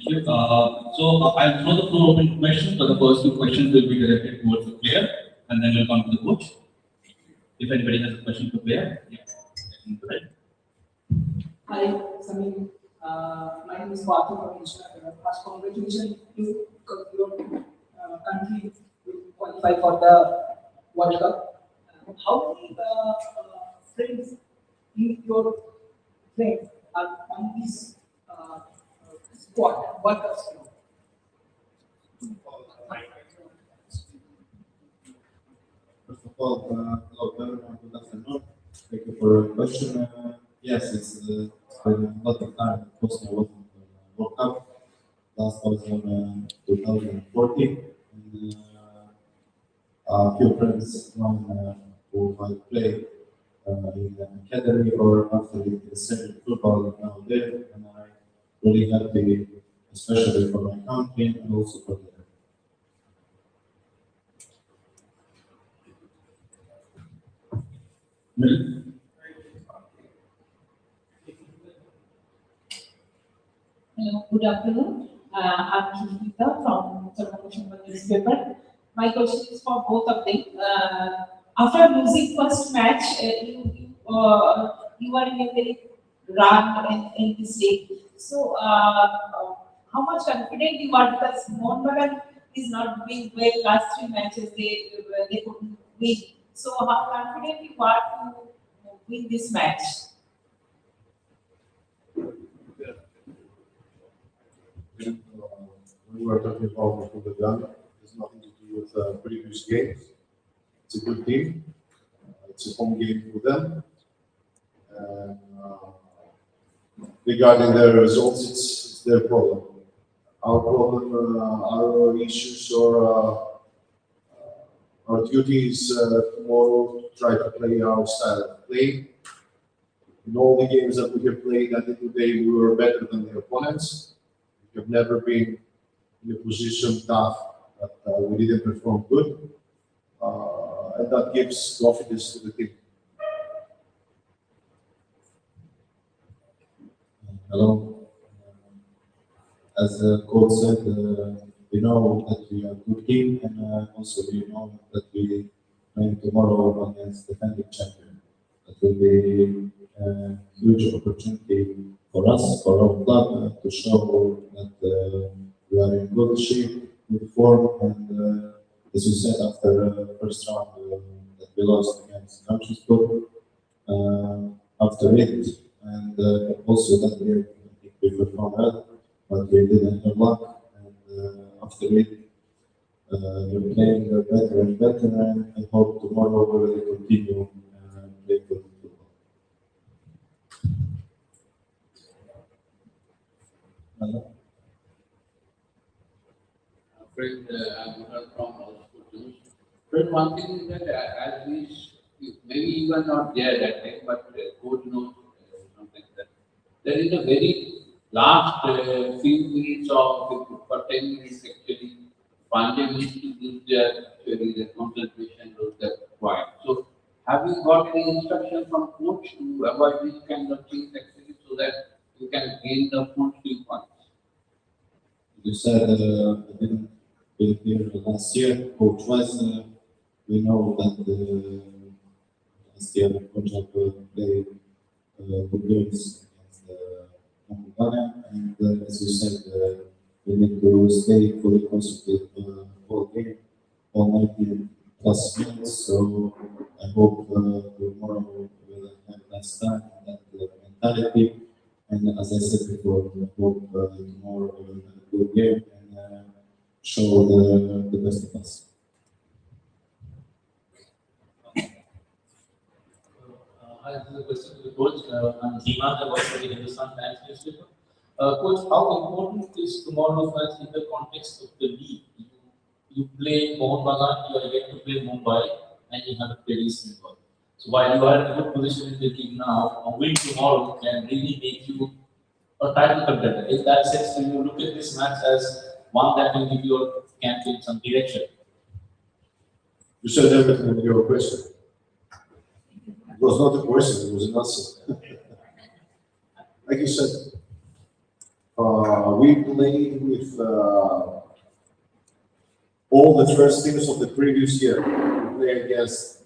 you. I'll throw the floor open to questions, but the first two questions will be directed towards the player, and then we'll come to the coach. If anybody has a question for the player, yeah. Hi, Samir. My name is Bharati from India. First, congratulations to your country to qualify for the World Cup. How many friends in your friends are on this squad, World Cup squad? First of all, hello everyone, good afternoon. Thank you for your question. Yes, it's been a lot of time. Of course, I wasn't World Cup. Last was in 2014. And, a few friends from who I played in the academy or after the senior football now there, and I'm really happy, especially for my country and also for them. Hello, good afternoon. I'm Yuba from Mohun Bagan newspaper. My question is for both of them. After losing first match, you are in a very run in this league. So, how much confident you are, because Mohun Bagan is not doing well last 3 matches. They couldn't win. So, how confident you are to win this match? When we are talking about Mohun Bagan, there's nothing to do with previous games. It's a good team. It's a home game for them. And, regarding their results, it's their problem. Our problem, our issues, or our duty is tomorrow to try to play our style of play. In all the games that we have played until today, we were better than the opponents. We have never been in a position tough that we didn't perform good, and that gives confidence to the team. Hello. As the coach said, we know that we are a good team, and also we know that we play tomorrow against the defending champion. That will be a huge opportunity for us, for our club, to show that we are in good shape, good form, and as you said, after the first round that we lost against Panagiotis, after it, and also that we performed well, but we didn't have luck, and after it, we're playing better and better, and I hope tomorrow we will continue playing good football. Friend, I'm from Hospital. Friend, one thing is that as we, maybe you were not there that time, but coach knows something that there is a very last few minutes of for 10 minutes actually, Punjab needs to lose their concentration, lose their point. So, have you got any instruction from coach to avoid this kind of things actually, so that you can gain the full 3 points? You said I didn't been here last year. Coach was, we know that last year Punjab played good games against Mohun Bagan, and as you said, we need to stay fully concentrated whole game, all 90 plus minutes. So I hope tomorrow we will have less time and that mentality. And as I said before, I hope tomorrow we will have a good game and show the best of us. I have a question to the coach. I'm Zima, the voice of the Hindustan Times newspaper. Coach, how important is tomorrow's match in the context of the league? You play Mohun Bagan, you are yet to play Mumbai, and you have to play East Bengal. So while you are in a good position in the league now, a win tomorrow can really make you a title contender. In that sense, do you look at this match as one that will give your campaign some direction? You said everything in your question. It was not a question, it was an answer. Like you said, We played with all the first teams of the previous year. We played against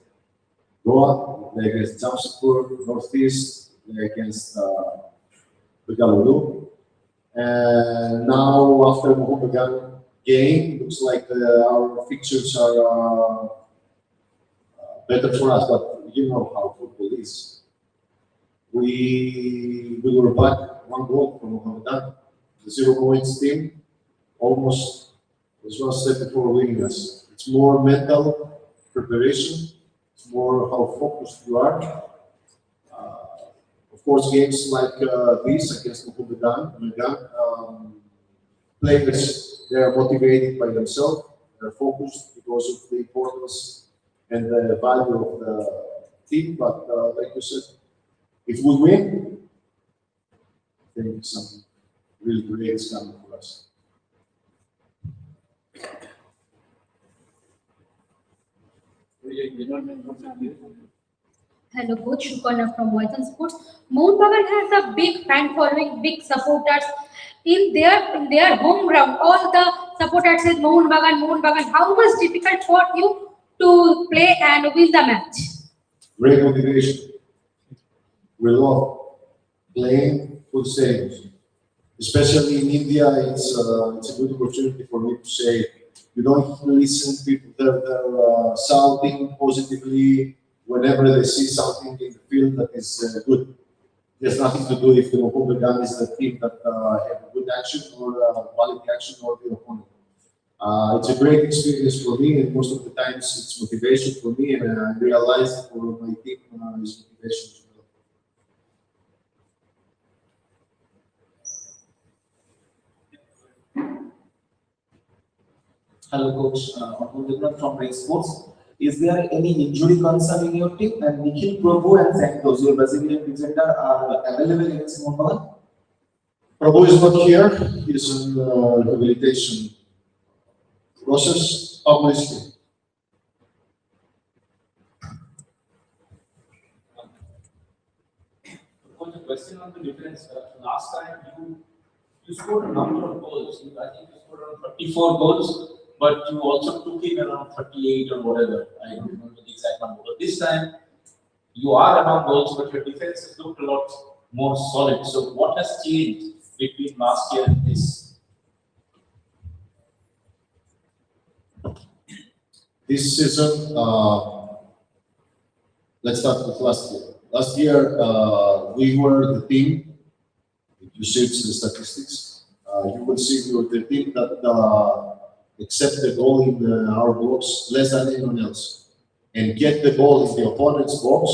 Goa, we played against Jamshedpur, Northeast, we played against Bengaluru. And now, after Mohun Bagan game, looks like our fixtures are better for us, but you know how football is. We were back 1 goal from Mohun Bagan. The 0 points team almost was not set before winning us. It's more mental preparation, it's more how focused you are. Of course, games like this against Mohun Bagan, players, they are motivated by themselves, they're focused because of the importance and the value of the team. But like you said, if we win, I think something really great is coming for us. Hello, Coach Shukana from Whiten Sports. Mohun Bagan has a big fan following, big supporters in their home ground. All the supporters say Mohun Bagan, Mohun Bagan. How was difficult for you to play and win the match? Great motivation. We love playing good stadiums. Especially in India, it's a good opportunity for me to say, you don't listen to people that are shouting positively whenever they see something in the field that is good. There's nothing to do if the Mohun Bagan is the team that have a good action or quality action or the opponent. It's a great experience for me, and most of the times it's motivation for me, and I realize for my team is motivation as well. Hello, Coach. Mohun from Race Sports. Is there any injury concern in your team? And Nikhil Prabhu and Santos, your Brazilian defender, are available against Mohun Bagan? Prabhu is not here. He's in rehabilitation process, obviously. Coach, a question on the defense. Last time you scored a number of goals. I think you scored around 34 goals, but you also took in around 38 or whatever. I don't remember the exact number. But this time you are around goals, but your defense has looked a lot more solid. So what has changed between last year and this? This season, let's start with last year. Last year, we were the team, if you see the statistics, you will see we were the team that accept the goal in our box less than anyone else, and get the ball in the opponent's box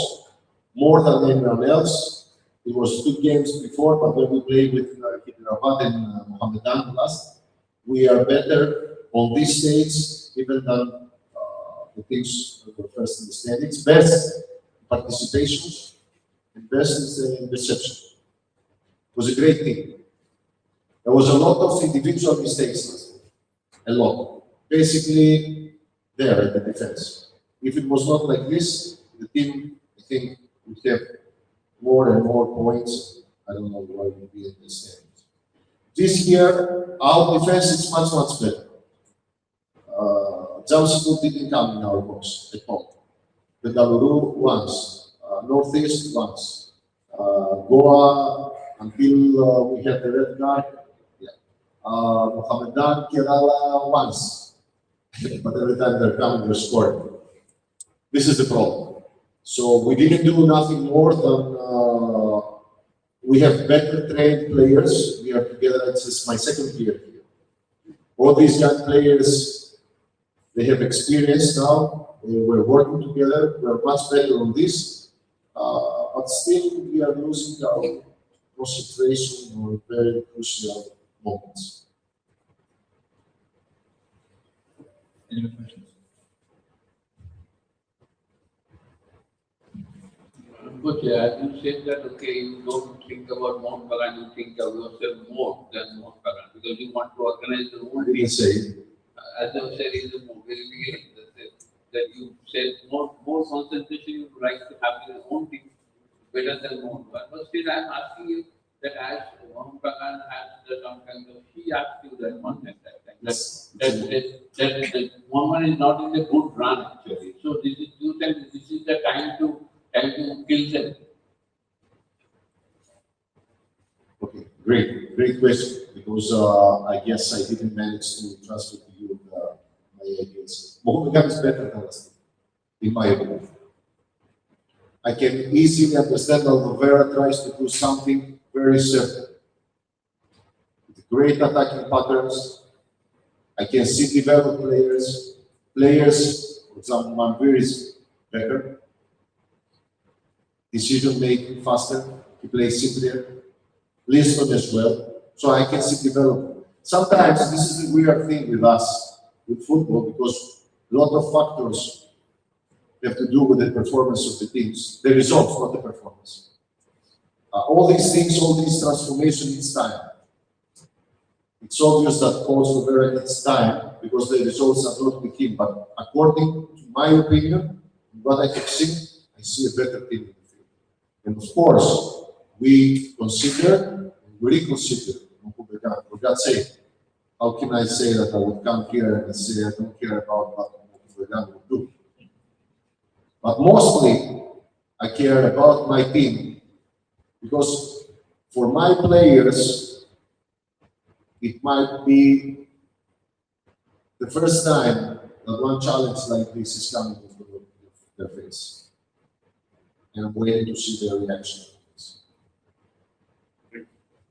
more than anyone else. It was 2 games before, but when we played with Krirangan and Mohammedan last, we are better on this stage even than the teams that were first in the standings. Best participations and best reception. It was a great team. There was a lot of individual mistakes. A lot. Basically, there at the defense. If it was not like this, the team, I think, would have more and more points. I don't know why we'd be in the standings. This year, our defense is much, much better. Jamshedpur didn't come in our box at all. Bengaluru once, Northeast once, Goa until we had the red card. Mohammedan, Kerala once, but every time they're coming, they're scoring. This is the problem. So we didn't do nothing more than we have better trained players. We are together. It's my second year here. All these young players, they have experience now. We're working together. We're much better on this, but still we are losing our concentration on very crucial moments. Any other questions? But as you said that, okay, you don't think about Mohun Bagan, you think of yourself more than Mohun Bagan because you want to organize your own I didn't say. As I said in the very beginning, that you said more concentration, you would like to have your own team better than Mohun Bagan. But still, I'm asking you, that as Mohun Bagan has some kind of he active that content that Mohun is not in a good run actually. So this is you tell this is the time to kill them. Okay, great question. Because I guess I didn't manage to transfer to you my ideas. Mohun Bagan is better than us, in my opinion. I can easily understand that Lobera tries to do something very simple. With great attacking patterns, I can see developed players. For example, Manvir is better. Decision making faster. He plays simpler. Liston as well. So I can see development. Sometimes this is a weird thing with us, with football, because a lot of factors have to do with the performance of the teams, the results, not the performance. All these things, all these transformation needs time. It's obvious that Coach Lobera needs time because the results are not with him. But according to my opinion, what I have seen, I see a better team in the field. And of course, we reconsider. For God's sake, how can I say that I would come here and say I don't care about what Mohun would do? But mostly, I care about my team because for my players, it might be the first time that one challenge like this is coming into their face. And I'm waiting to see their reaction.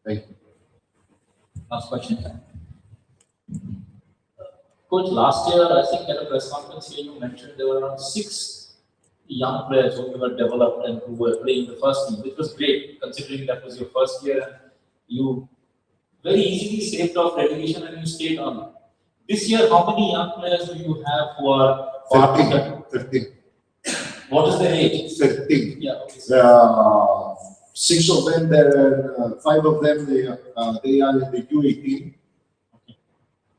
Thank you. Last question. Coach, last year, I think at a press conference here, you mentioned there were around 6 young players who were developed and who were playing the first team, which was great considering that was your first year and you very easily saved off relegation and you stayed on. This year, how many young players do you have who are 13. What is their age? 13. Yeah, okay. 6 of them, 5 of them, they are in the U18.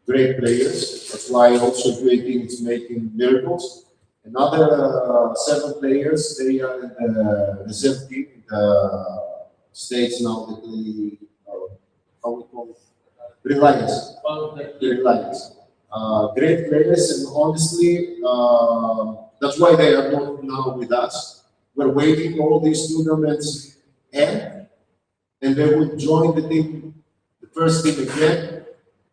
Great players. That's why also U18 is making miracles. Another 7 players, they are in the reserve team in the States now. They play, how we call it? Reliance. Reliance. Great players, and honestly, that's why they are not now with us. We're waiting all these tournaments and they will join the team, the first team again,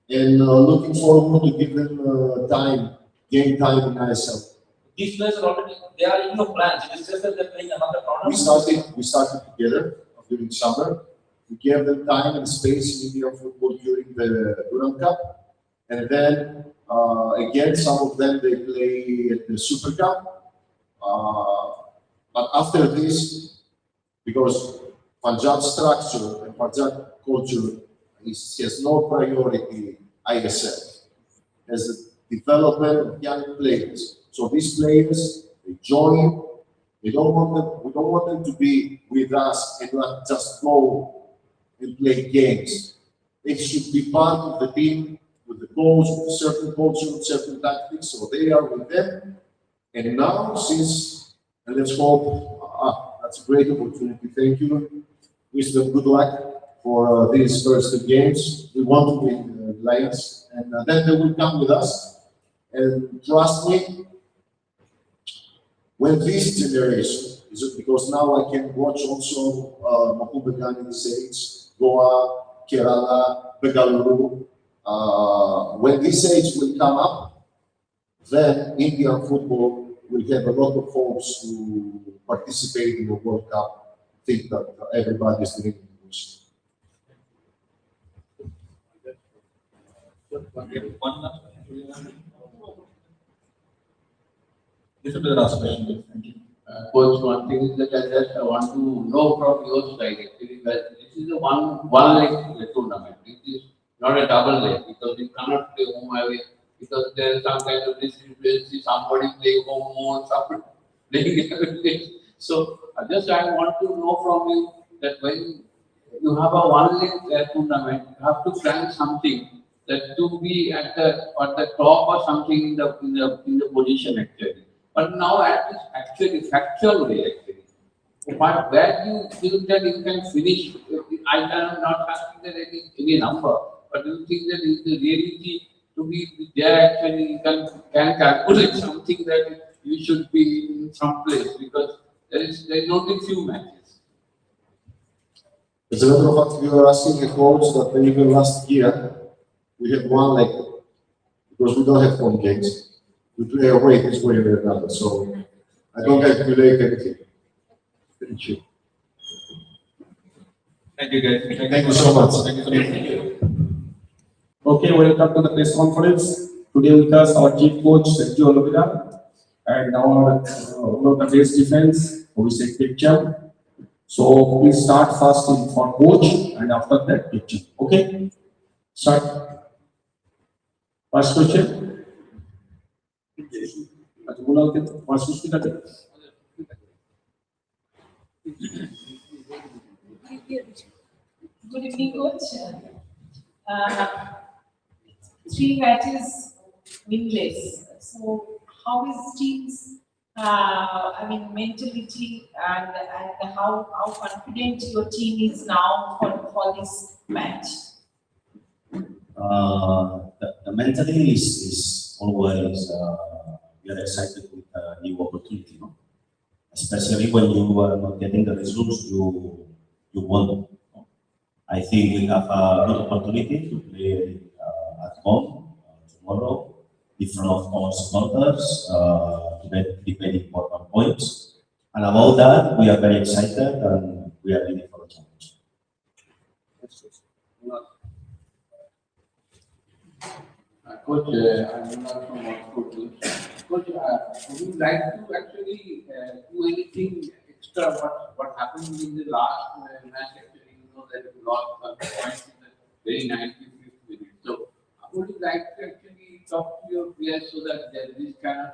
and looking forward to give them game time in ISL. These players are already, they are in your plans. It is just that they're playing another tournament. We started together during summer. We gave them time and space in Indian football during the Durham Cup, and then again some of them they play at the Super Cup. But after this, because Punjab structure and Punjab culture has no priority ISL, as the development of young players. So these players, they join. We don't want them to be with us and not just go and play games. They should be part of the team with the goals, with certain culture, with certain tactics. So they are with them. And now, and let's hope, that's a great opportunity. Thank you. Wish them good luck for these first 2 games. We want to win Lions, and then they will come with us. And trust me, when this generation, because now I can watch also Mohun Bagan in this age, Goa, Kerala, Bengaluru. When this age will come up, then Indian football will have a lot of hopes to participate in the World Cup. I think that everybody is dreaming of this. One last question. This will be the last question. Thank you. Coach, one thing is that I just want to know from your side actually that this is a one leg tournament. It is not a double leg because you cannot play home away because there is some kind of discrepancy. Somebody play home more, somebody playing away. So I want to know from you that when you have a one leg tournament, you have to plan something that to be at the top or something in the position actually. But now at this actually factual way actually. But where you feel that you can finish I am not asking that any number, but do you think that is the reality to be there actually you can calculate something that you should be in some place because there is only few matches. As a matter of fact, we were asking the coach that even last year we had one leg because we don't have home games. We play away this way or another, so I don't calculate anything. Thank you. Thank you, guys. Thank you so much. Thank you. Okay, welcome to the press conference. Today with us our chief coach Sergio Lobera and our one of the best defense, Abhishek Picture. So we start first for coach and after that picture. Okay, start. First question. Good evening, coach. 3 matches winless. So, how is team's, mentality and how confident your team is now for this match? The mentally is always we are excited with a new opportunity, no? Especially when you are not getting the results you want. No? I think we have a good opportunity to play at home tomorrow in front of our supporters to get 3 very important points. And about that, we are very excited and we are ready for the challenge. Coach, I'm not from Oxford. Coach, would you like to actually do anything extra? What happened in the last match? Actually, you know that you lost some points in the very 95th minute. So, would you like to actually talk to your players so that this kind of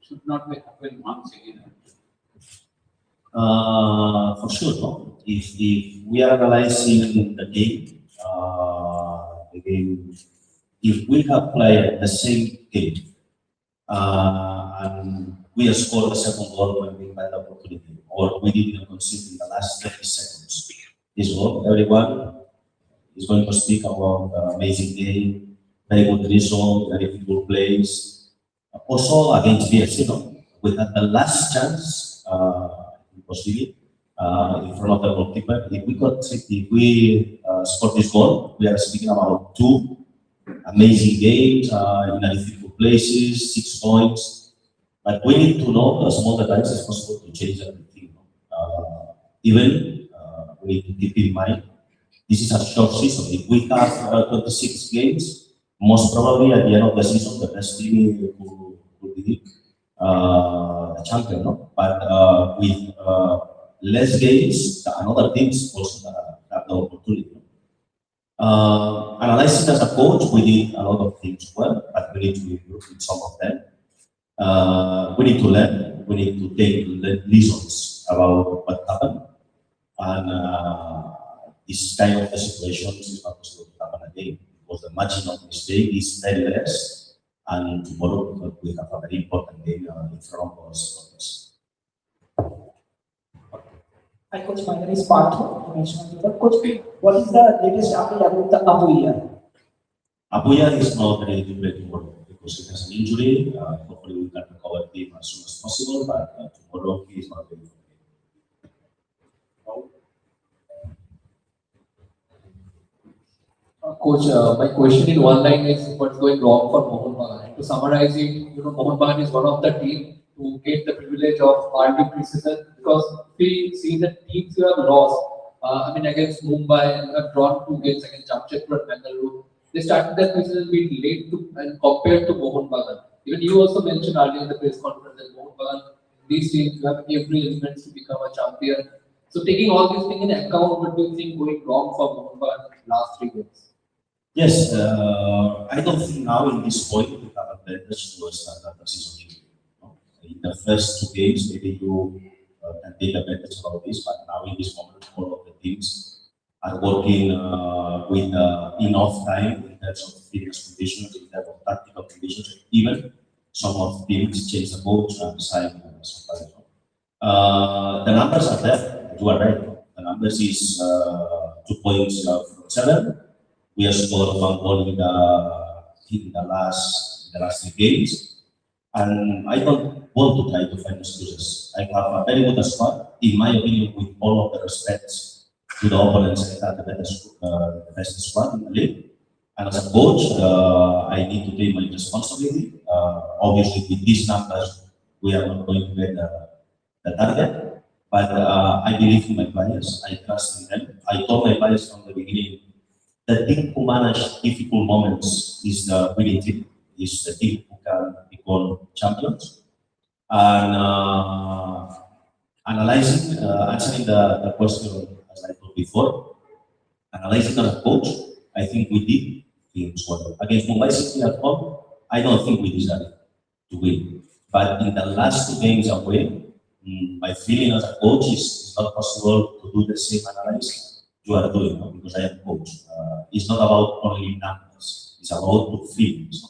should not happen once again? For sure, no? If we are analyzing the game, if we have played the same game and we scored the second goal when we had the opportunity, or we didn't concede in the last 30 seconds, this goal, everyone is going to speak about amazing game, very good result, very good plays. Also against BFC, no? We had the last chance, possibly, in front of the goalkeeper. If we score this goal, we are speaking about 2 amazing games in a difficult places, 6 points. But we need to know as small times as possible to change everything. Even we need to keep in mind this is a short season. If we have 26 games, most probably at the end of the season, the best team will be the champion. No? But with less games, another teams also have the opportunity. Analyzing as a coach, we did a lot of things well, but we need to improve in some of them. We need to learn, we need to take lessons about what happened, and this kind of situations is not possible to happen again because the margin of mistake is very less, and tomorrow we have a very important game in front of us. Hi, Coach. My name is Partho. Coach, what is the latest update about the Apuya? Apuya is not ready to play tomorrow because he has an injury. Hopefully, we can recover him as soon as possible, but tomorrow he is not ready for Coach, my question in one line is what's going wrong for Mohun Bagan? To summarize it, Mohun Bagan is one of the teams who get the privilege of early preseason because we see the teams who have lost. Against Mumbai, and have drawn 2 games against Jamshedpur and Bengaluru. They started their preseason being late and compared to Mohun Bagan. Even you also mentioned earlier in the press conference that Mohun Bagan, these teams you have every element to become a champion. So taking all these things in account, what do you think going wrong for Mohun Bagan last 3 games? Yes, I don't think now in this point we have advantage to start the season. In the first 2 games, maybe you can take advantage about this, but now in this moment, all of the teams are working with enough time in terms of fitness conditions, in terms of tactical conditions. Even some of the teams change the coach and sign somebody. The numbers are there. You are right. The numbers is 2 points from 7. We have scored 1 goal in the last 3 games. And I don't want to try to find excuses. I have a very good squad, in my opinion, with all of the respects to the opponents. I have the best squad in the league. And as a coach, I need to take my responsibility. Obviously, with these numbers, we are not going to get the target. But I believe in my players. I trust in them. I told my players from the beginning, the team who manage difficult moments is the winning team. Is the team who can become champions. And answering the question as I told before, analyzing as a coach, I think we did things well. Against Mumbai City at home, I don't think we deserved to win. But in the last 2 games away, my feeling as a coach is it's not possible to do the same analysis you are doing, no? Because I am coach. It's not about only numbers, it's about the feelings.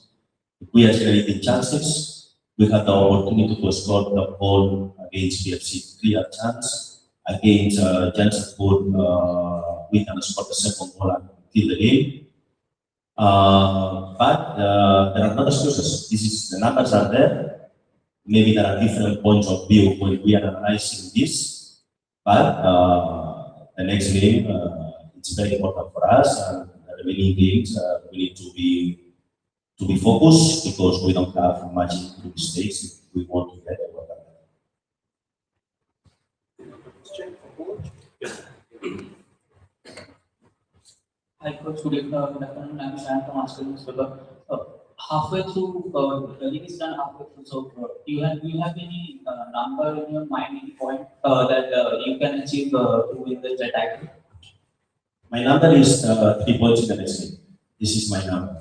If we are generating chances, we had the opportunity to score the goal against PFC, clear chance. Against Janssen Food, we can score the second goal and kill the game. But there are no excuses. The numbers are there. Maybe there are different points of view when we are analyzing this. But the next game, it's very important for us, and the remaining games, we need to be focused because we don't have much mistakes if we want to get over that. Hi, Coach. Good afternoon. I'm Shan from Aston Newspaper. Halfway through, the league is done halfway through. So, do you have any number in your mind, any point that you can achieve to win the title? My number is 3 points in the next game. This is my number.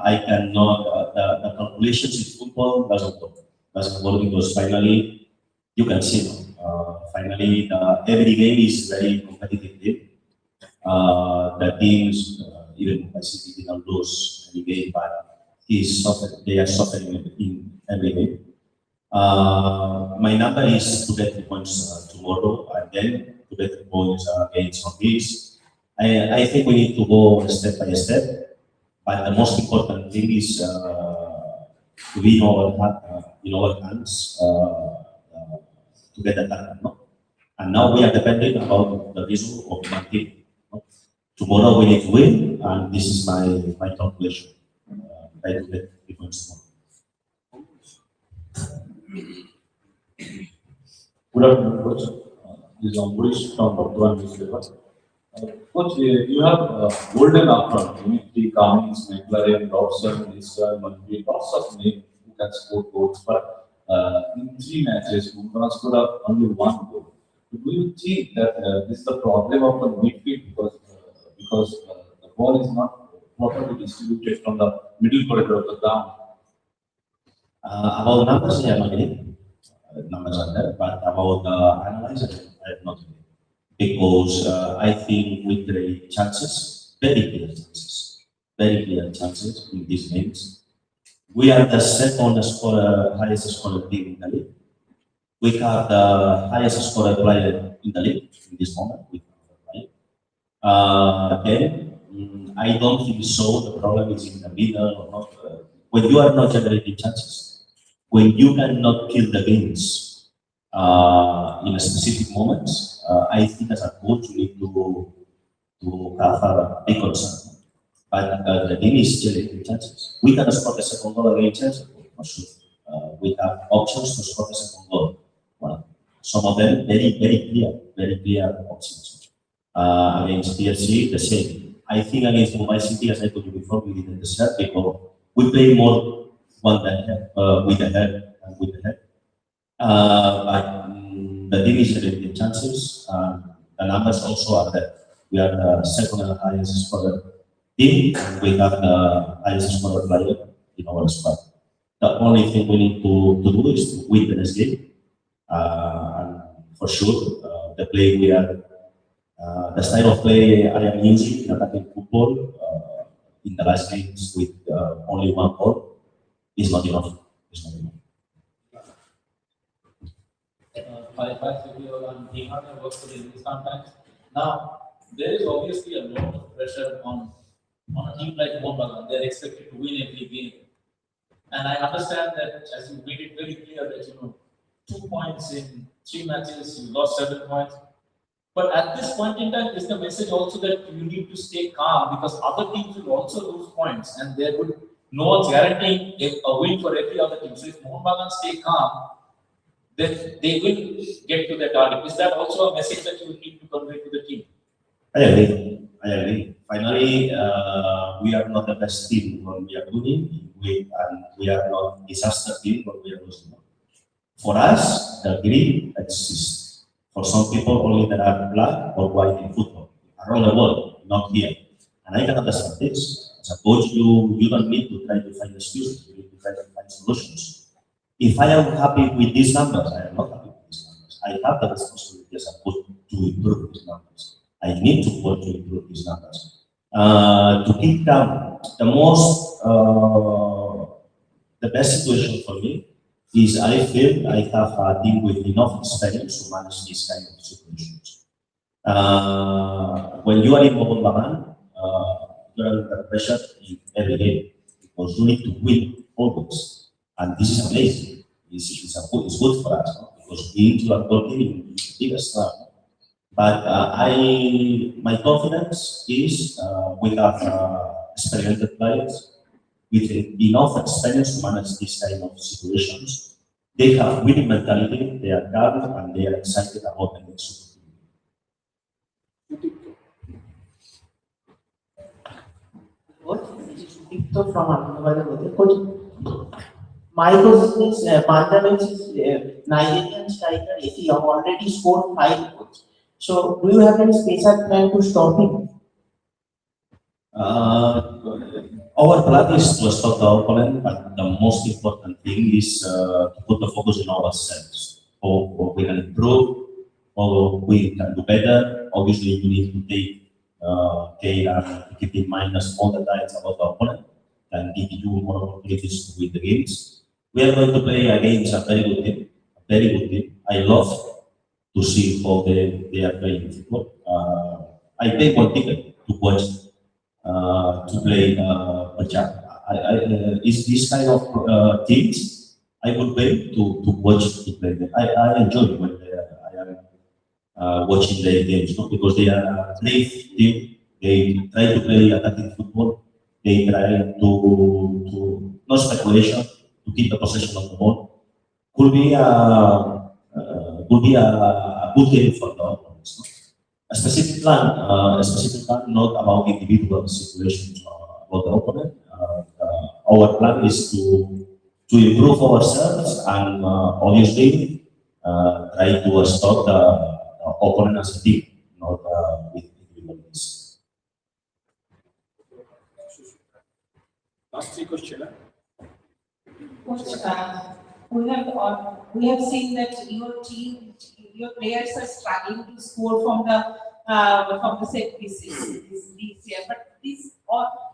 I cannot, the calculations in football doesn't work because finally, you can see, finally, every game is very competitive game. The teams, even if City didn't lose any game, but they are suffering in every game. My number is to get 3 points tomorrow, and then to get 3 points against on this. I think we need to go step by step. But the most important thing is to be in our hands to get the target. No? And now we are depending about the result of one team. No? Tomorrow we need to win, and this is my calculation. I will get 3 points tomorrow. Good afternoon, Coach. This is Amburish from Bharati Newspaper. Coach, you have golden upfront, Dimitri, Cummings, McLaren, Robson, Lisa, Manvi, lots of names who can score goals, but in 3 matches, Bumrah scored only 1 goal. Do you think that this is the problem of the midfield because the ball is not properly distributed from the middle corridor of the ground? About numbers, I am agreeing. Numbers are there, but about the analyzer, I am not agreeing. Because I think we create chances, very clear chances in these games. We are the second highest scorer team in the league. We have the highest scorer player in the league in this moment. Then I don't think so. The problem is in the middle or not. When you are not generating chances, when you cannot kill the games in a specific moments, I think as a coach you need to have a big concern. But the team is generating chances. We can score the second goal against Chelsea, for sure. We have options to score the second goal. Well, some of them very clear options. Against PFC, the same. I think against Mumbai City, as I told you before, we didn't deserve because we play more with the head and with the head. But the team is generating chances, and the numbers also are there. We are the second highest scorer team, and we have the highest scorer player in our squad. The only thing we need to do is to win the next game. And for sure, the play we are, the style of play I am using in attacking football in the last games with only 1 goal is not enough. It's not enough. Sergio and Dilmperis work for the Hindustan Times. Now, there is obviously a lot of pressure on a team like Mohun Bagan. They are expected to win every game. And I understand that, as you made it very clear, that 2 points in 3 matches, you lost 7 points. But at this point in time, is the message also that you need to stay calm because other teams will also lose points, and no one's guaranteeing a win for every other team. So if Mohun Bagan stay calm, then they will get to their target. Is that also a message that you need to convey to the team? I agree. Finally, we are not the best team when we are winning, and we are not disaster team when we are losing. For us, the green exists. For some people, only there are black or white in football around the world, not here. And I can understand this. As a coach, you don't need to try to find excuses. You need to try to find solutions. If I am happy with these numbers, I am not happy with these numbers. I have the responsibility as a coach to improve these numbers. I need to work to improve these numbers. To keep calm, the best situation for me is I feel I have a team with enough experience to manage these kind of situations. When you are in Mohun Bagan, you are under pressure in every game because you need to win always. And this is amazing. It's good for us because you are working in the biggest star. But my confidence is we have experienced players with enough experience to manage this kind of situations. They have winning mentality, they are calm, and they are excited about the next opportunity. My question is, Punjab FC Nigerian striker, if he already scored 5 goals. So, do you have any special plan to stop him? Our plan is to stop the opponent, but the most important thing is to put the focus on ourselves. Or we can improve, or we can do better. Obviously, you need to take care and keep in mind the small details about the opponent and give you more opportunities to win the games. We are going to play against a very good team. I love to see how they are playing football. I paid 1 ticket to watch to play Punjab. Is this kind of teams I would pay to watch to play them. I enjoy when I am watching their games, because they are a brave team. They try to play attacking football. They try to no speculation, to keep the possession of the ball. Could be a good game for the opponents. A specific plan, not about individual situations about the opponent. Our plan is to improve ourselves and obviously try to stop the opponent as a team, not with individuals. Last 3 questions. Coach, we have seen that your team, your players are struggling to score from the set pieces this year. But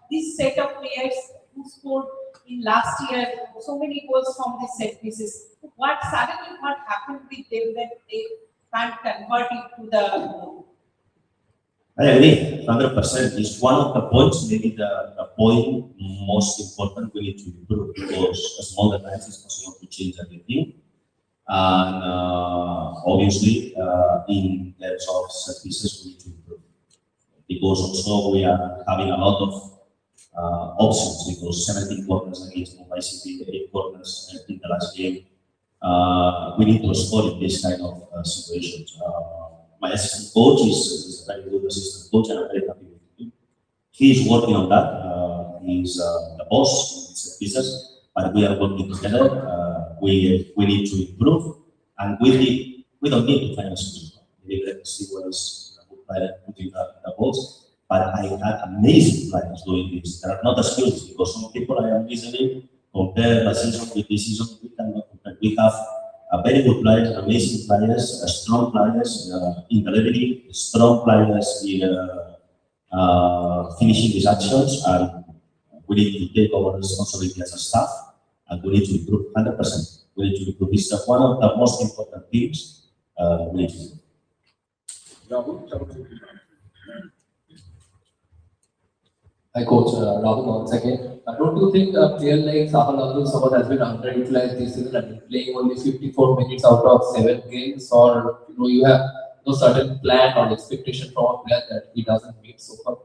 this set of players who scored in last year so many goals from these set pieces, what happened with them that they can't convert it to the goal? I agree, 100%. It's one of the points, maybe the point most important we need to improve, because small details is possible to change everything. And obviously, in terms of services, we need to improve. Because also we are having a lot of options, because 17 corners against Mumbai City, 8 corners in the last game. We need to score in this kind of situations. My assistant coach is a very good assistant coach, and I'm very happy with him. He is working on that. He's the boss in set pieces, but we are working together. We need to improve, and we don't need to find a solution. We need to see what is putting the balls. But I had amazing players doing this. There are not excuses, because some people I am easily compare the season with this season. We cannot compare. We have a very good players, amazing players, strong players in delivery, strong players in finishing these actions, and we need to take our responsibility as a staff, and we need to improve 100%. We need to improve. This is one of the most important things we need to do. Hi coach, Rahul once again. Don't you think a player like Sahal Abdul Samad has been underutilized this season and playing only 54 minutes out of 7 games, or you have no certain plan or expectation from a player that he doesn't meet so far?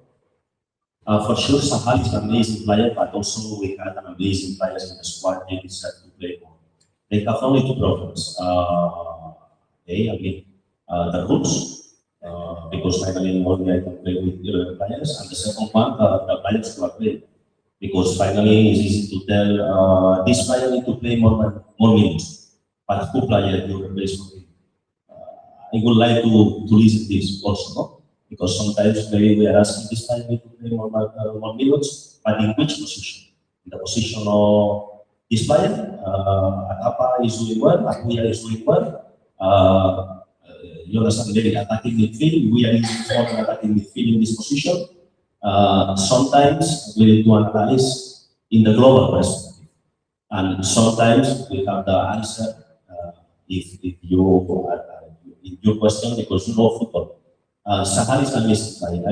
For sure, Sahal is an amazing player, but also we had an amazing players in the squad. They deserve to play more. They have only two problems. The rules. Because finally only I can play with 11 players, and the second one, the players who are playing. Because finally it's easy to tell this player need to play more minutes, but who player you replace for him? I would like to listen this also, no? Because sometimes maybe we are asking this player need to play more minutes, but in which position? In the position of this player, Atapa is doing well, Akuya is doing well. You understand, maybe attacking midfield, we are using more attacking midfield in this position. Sometimes we need to analyze in the global perspective. And sometimes we have the answer if your question, because you know football. Sahal is an amazing player.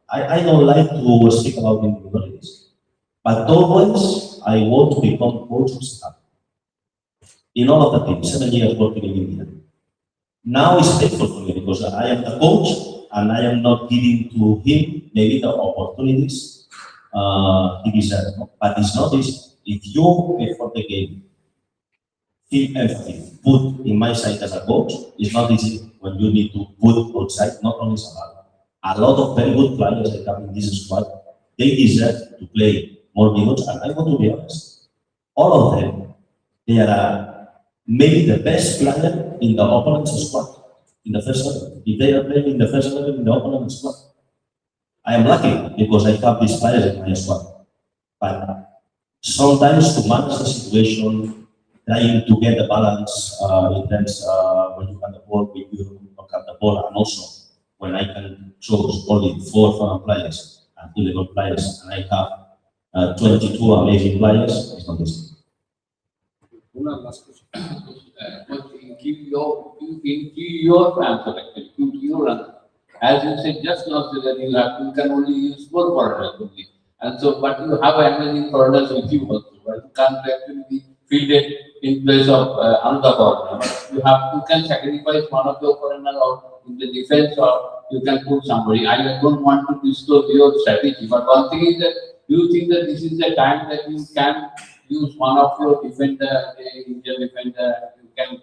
I don't like to speak about individualities, but always I want to become coach of Sahal. In all of the teams, 7 years working in India. Now it's painful for me because I am the coach and I am not giving to him maybe the opportunities he deserves. But it's not easy. If you before the game feel everything, put in my side as a coach, it's not easy when you need to put outside, not only Sahal. A lot of very good players that come in this squad, they deserve to play more minutes, and I want to be honest. All of them, they are maybe the best player in the opponent's squad, in the first level. If they are playing in the first level in the opponent's squad, I am lucky because I have these players in my squad. But sometimes to manage the situation, trying to get the balance in terms when you have the ball, when you don't have the ball, and also when I can choose only 4 foreign players and 11 players, and I have 22 amazing players, it's not easy. Give your answer actually, give your answer. As you said just now, so that you can only use 4 foreigners only. And so, but you have amazing foreigners with you also, but you can't actually be fielded in place of another foreigner. But you can sacrifice one of your foreigners or in the defense, or you can put somebody. I don't want to disclose your strategy, but one thing is that you think that this is the time that you can use one of your defender, Indian defender, you can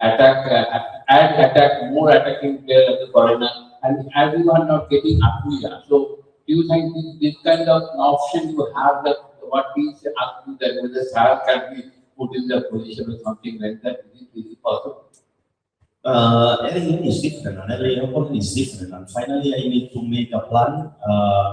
attack more attacking player as a foreigner, and as you are not getting Akuya. So do you think this kind of option you have, that what is asking that whether Sahal can be put in the position or something like that? Is it possible? Every game is different and every opponent is different, and finally I need to make a plan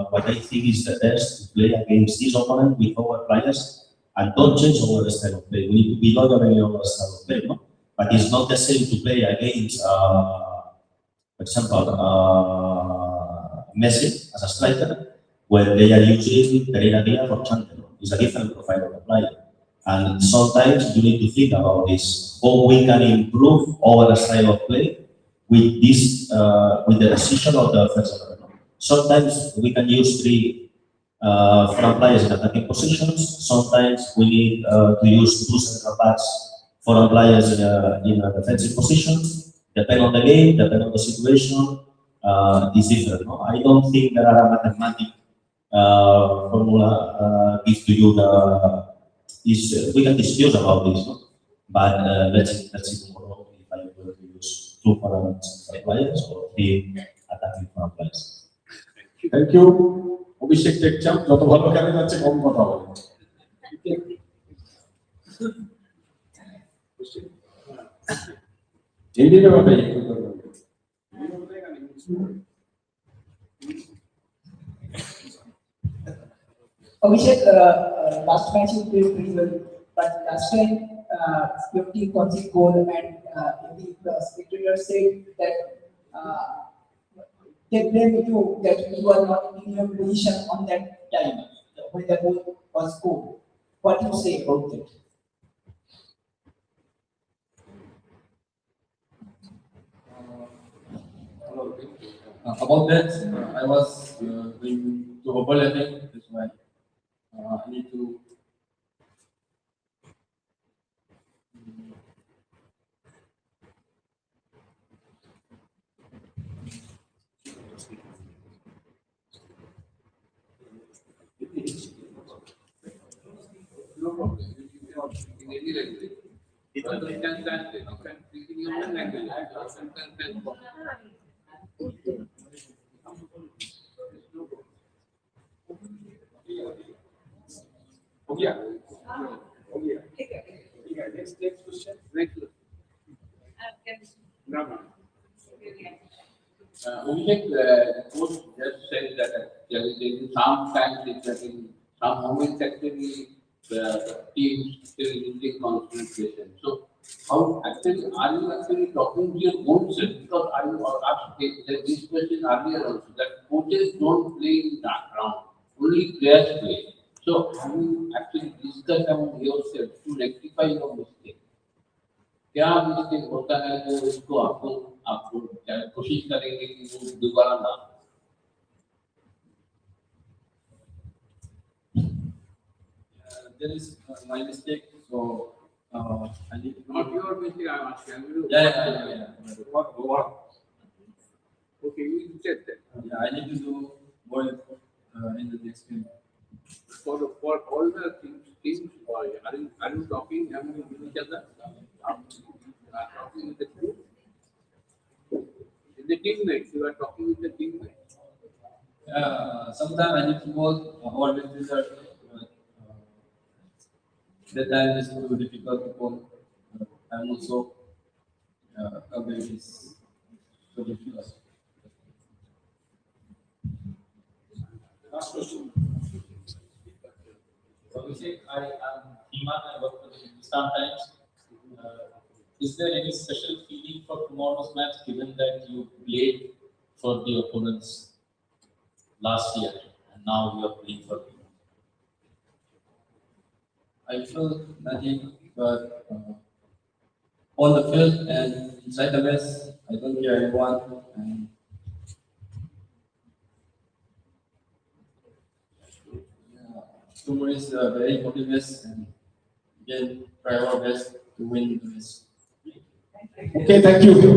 what I think is the best to play against this opponent with our players, and don't change our style of play. We need to be loyal in our style of play, no? But it's not the same to play against, for example, Messi as a striker, where they are using Pereira for Chandler. It's a different profile of the player. And sometimes you need to think about this, how we can improve our style of play with this, with the decision of the first level. Sometimes we can use 3 front players in attacking positions. Sometimes we need to use 2 central backs, 4 players in defensive positions. Depending on the game, depending on the situation, it's different. No? I don't think there are a mathematic formula gives to you the. We can dispute about this, no? But let's see tomorrow if I will use 2 foreign players or 3 attacking foreign players. Thank you. অভিষেক টেকচাম যত ভালো খেলে যাচ্ছে কম কথা বলে। হিন্দিতে বলে Abhishek, last match you played pretty well, but last time your team conceded goal, and the spectators said that they blame you that you are not in your position on that time when the goal was scored. What do you say about that? About that, I was going to overlapping. That's why I need to. No problem. You can speak in any language. You can translate. You can speak in your own language. You can translate. Okay. Next question. Next. Abhishek, coach just said that actually sometimes it's getting some moments actually the team still using concentration. So how actually are you actually talking to your own self? Because I asked this question earlier also that coaches don't play in the ground, only players play. So have you actually discussed among yourself to rectify your mistake? क्या mistake होता है जो उसको आपको आपको कोशिश करेंगे कि वो दोबारा ना हो? There is my mistake, so I need to. Not your mistake, I'm asking you. Yeah. What? Okay, you said that. Yeah, I need to do more in the next game. For all the teams, are you talking among each other? Are talking with the group? In the teammates, you are talking with the teammates. Sometimes I need to work always with that time is too difficult to call. I'm also is so difficult. Last question. So we say I am Iman, I work for the Hindustan Times. Is there any special feeling for tomorrow's match given that you played for the opponents last year and now you are playing for them? I feel nothing but on the field and inside the mess, I don't care anyone. And tomorrow is very important match, and again try our best to win the match. Okay, thank you. So